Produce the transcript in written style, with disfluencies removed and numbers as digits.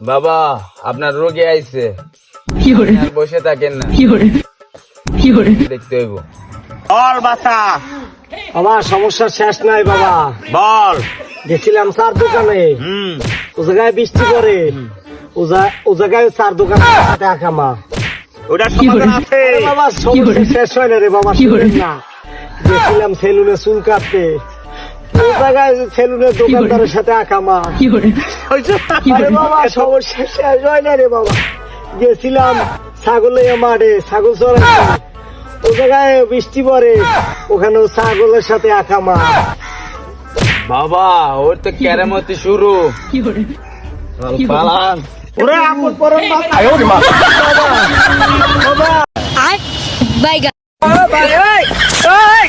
বাবা আপনার রোগী আইছে, আর বসে থাকেন না, দেখতে হইব। বল বাছা, আমার সমস্যা শেষ নাই বাবা। বল। গেছিলাম চার দোকানে, ও জায়গায় বৃষ্টি পড়ে, ও জায়গায় চার দোকানে টাকা মা। ওটা সমাধান আছে বাবা, সমস্যা শেষ হয় না রে বাবা, শুনেন না। গেছিলাম সেলুনে চুল কাটতে, ও জায়গায় সেলুনের দোকানদারের সাথে আঁকা মা। আরে বাবা, সমস্যা শেষ হয় না রে বাবা। গেছিলাম ছাগলের মাঠে, ছাগল চড়াইতে, ও জায়গায় বৃষ্টি পড়ে, ওখানে ছাগলের সাথে আঁকা মা। বাবা ওর তো কেরামতি শুরু। পালান। ওরে আপন পরন বাবা। Bye guys. ভাই,